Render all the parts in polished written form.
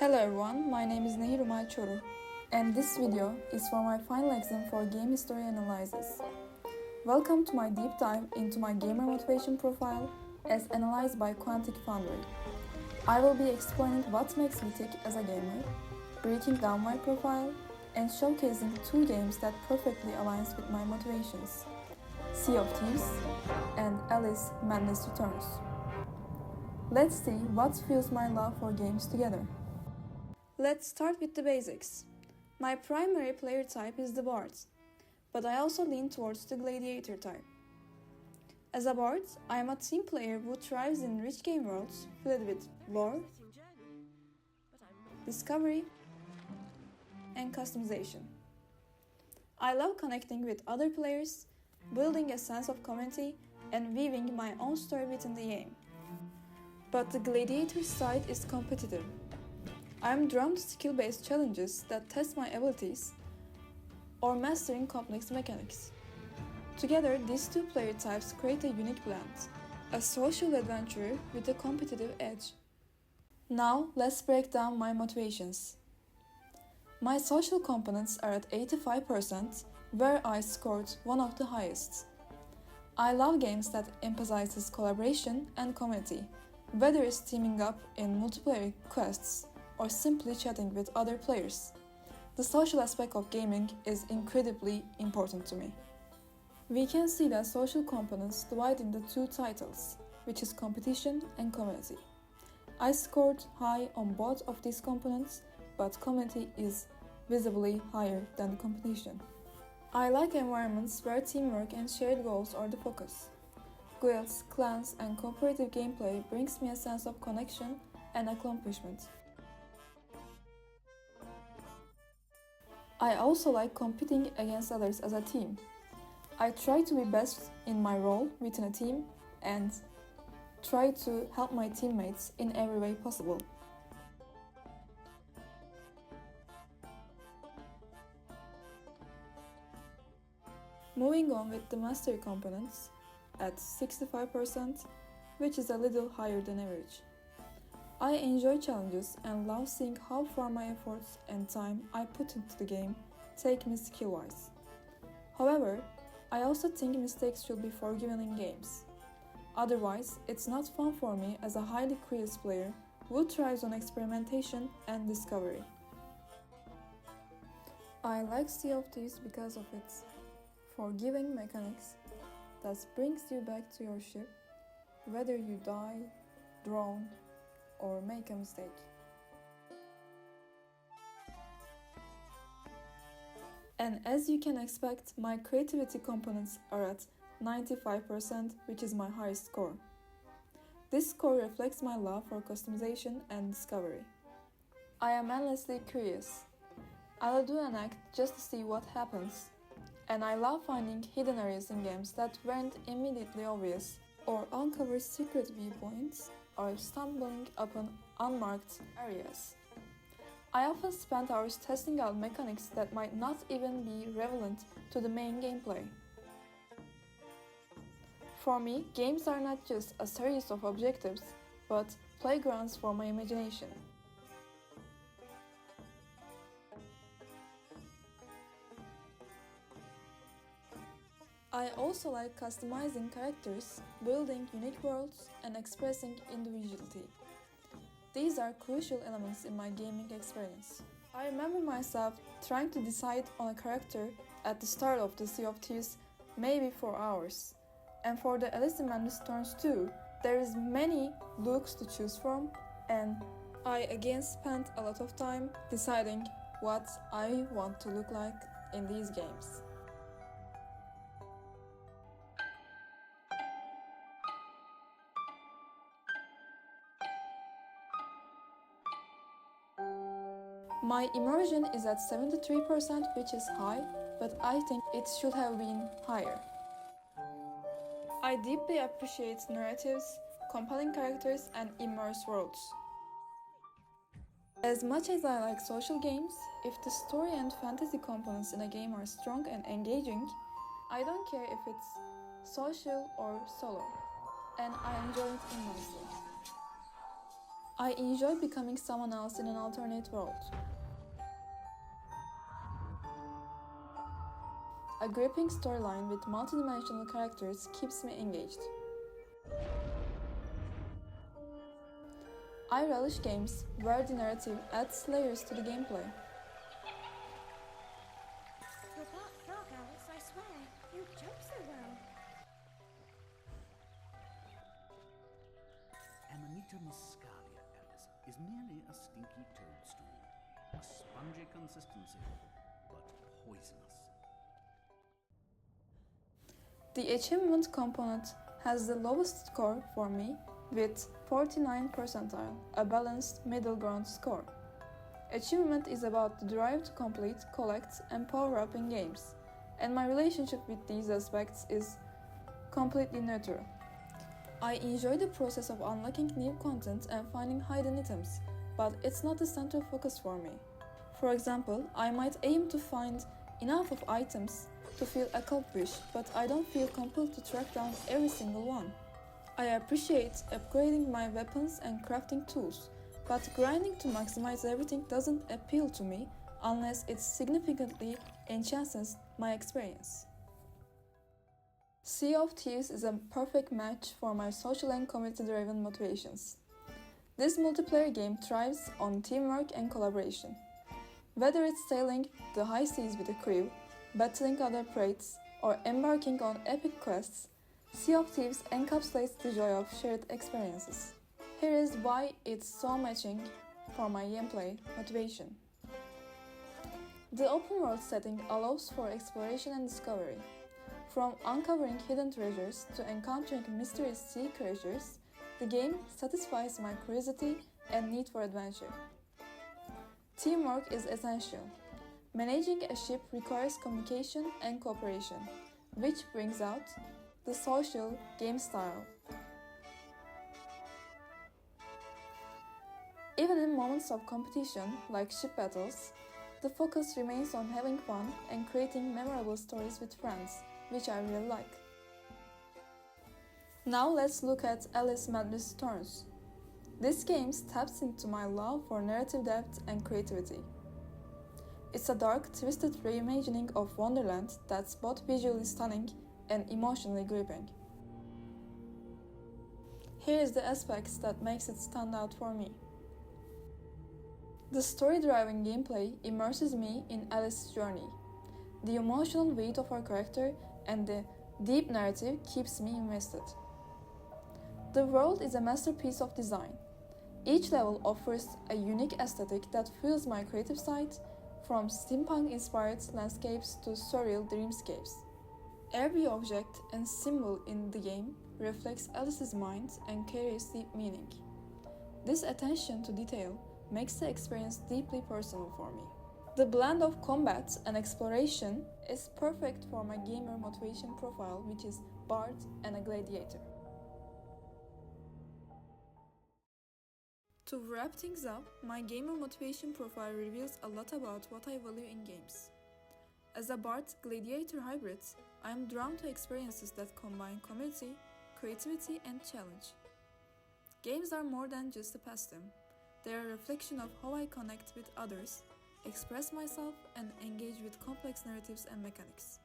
Hello everyone, my name is Nehir Umay ÇORUH, and this video is for my final exam for game history analysis. Welcome to my deep dive into my gamer motivation profile as analyzed by Quantic Foundry. I will be explaining what makes me tick as a gamer, breaking down my profile, and showcasing two games that perfectly aligns with my motivations, Sea of Thieves and Alice Madness Returns. Let's see what fuels my love for games together. Let's start with the basics. My primary player type is the bard, but I also lean towards the gladiator type. As a bard, I am a team player who thrives in rich game worlds filled with lore, discovery, and customization. I love connecting with other players, building a sense of community, and weaving my own story within the game. But the gladiator side is competitive. I am drawn to skill-based challenges that test my abilities or mastering complex mechanics. Together, these two player types create a unique blend, a social adventurer with a competitive edge. Now, let's break down my motivations. My social components are at 85%, where I scored one of the highest. I love games that emphasizes collaboration and community, whether it's teaming up in multiplayer quests or simply chatting with other players. The social aspect of gaming is incredibly important to me. We can see that social components divide into two titles, which is competition and community. I scored high on both of these components, but community is visibly higher than the competition. I like environments where teamwork and shared goals are the focus. Guilds, clans, and cooperative gameplay brings me a sense of connection and accomplishment. I also like competing against others as a team. I try to be best in my role within a team and try to help my teammates in every way possible. Moving on with the mastery components at 65%, which is a little higher than average. I enjoy challenges and love seeing how far my efforts and time I put into the game take me skill-wise. However, I also think mistakes should be forgiven in games. Otherwise, it's not fun for me as a highly curious player who thrives on experimentation and discovery. I like Sea of Thieves because of its forgiving mechanics that brings you back to your ship, whether you die, drown, or make a mistake. And as you can expect, my creativity components are at 95%, which is my highest score. This score reflects my love for customization and discovery. I am endlessly curious. I'll do an act just to see what happens, and I love finding hidden areas in games that weren't immediately obvious, or uncover secret viewpoints, or stumbling upon unmarked areas. I often spend hours testing out mechanics that might not even be relevant to the main gameplay. For me, games are not just a series of objectives, but playgrounds for my imagination. I also like customizing characters, building unique worlds, and expressing individuality. These are crucial elements in my gaming experience. I remember myself trying to decide on a character at the start of the Sea of Thieves, maybe for hours. And for the Alice Madness Returns too, there is many looks to choose from, and I again spent a lot of time deciding what I want to look like in these games. My immersion is at 73%, which is high, but I think it should have been higher. I deeply appreciate narratives, compelling characters, and immersive worlds. As much as I like social games, if the story and fantasy components in a game are strong and engaging, I don't care if it's social or solo, and I enjoy it immensely. I enjoy becoming someone else in an alternate world. A gripping storyline with multidimensional characters keeps me engaged. I relish games where the narrative adds layers to the gameplay. You're part frog, Alice, I swear. You jump so well. Amanita muscaria, Alice, is merely a stinky toadstool. A spongy consistency, but poisonous. The achievement component has the lowest score for me with 49 percentile, a balanced middle ground score. Achievement is about the drive to complete, collect, and power up in games, and my relationship with these aspects is completely neutral. I enjoy the process of unlocking new content and finding hidden items, but it's not the central focus for me. For example, I might aim to find enough of items to feel accomplished, but I don't feel compelled to track down every single one. I appreciate upgrading my weapons and crafting tools, but grinding to maximize everything doesn't appeal to me unless it significantly enhances my experience. Sea of Thieves is a perfect match for my social and community-driven motivations. This multiplayer game thrives on teamwork and collaboration. Whether it's sailing the high seas with a crew, battling other pirates, or embarking on epic quests, Sea of Thieves encapsulates the joy of shared experiences. Here is why it's so matching for my gameplay motivation. The open world setting allows for exploration and discovery. From uncovering hidden treasures to encountering mysterious sea creatures, the game satisfies my curiosity and need for adventure. Teamwork is essential. Managing a ship requires communication and cooperation, which brings out the social game style. Even in moments of competition, like ship battles, the focus remains on having fun and creating memorable stories with friends, which I really like. Now let's look at Alice Madness Returns. This game taps into my love for narrative depth and creativity. It's a dark, twisted reimagining of Wonderland that's both visually stunning and emotionally gripping. Here is the aspects that makes it stand out for me. The story-driven gameplay immerses me in Alice's journey. The emotional weight of her character and the deep narrative keeps me invested. The world is a masterpiece of design. Each level offers a unique aesthetic that fuels my creative side, from steampunk-inspired landscapes to surreal dreamscapes. Every object and symbol in the game reflects Alice's mind and carries deep meaning. This attention to detail makes the experience deeply personal for me. The blend of combat and exploration is perfect for my gamer motivation profile, which is Bard and a Gladiator. To wrap things up, my gamer motivation profile reveals a lot about what I value in games. As a Bard-Gladiator hybrid, I am drawn to experiences that combine community, creativity, and challenge. Games are more than just a pastime. They are a reflection of how I connect with others, express myself, and engage with complex narratives and mechanics.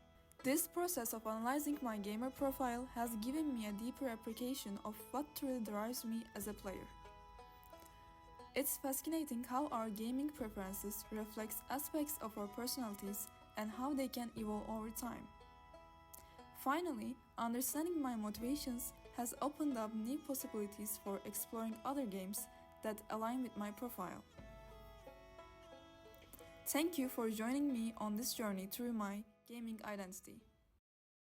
This process of analyzing my gamer profile has given me a deeper appreciation of what truly drives me as a player. It's fascinating how our gaming preferences reflect aspects of our personalities and how they can evolve over time. Finally, understanding my motivations has opened up new possibilities for exploring other games that align with my profile. Thank you for joining me on this journey through my gaming identity.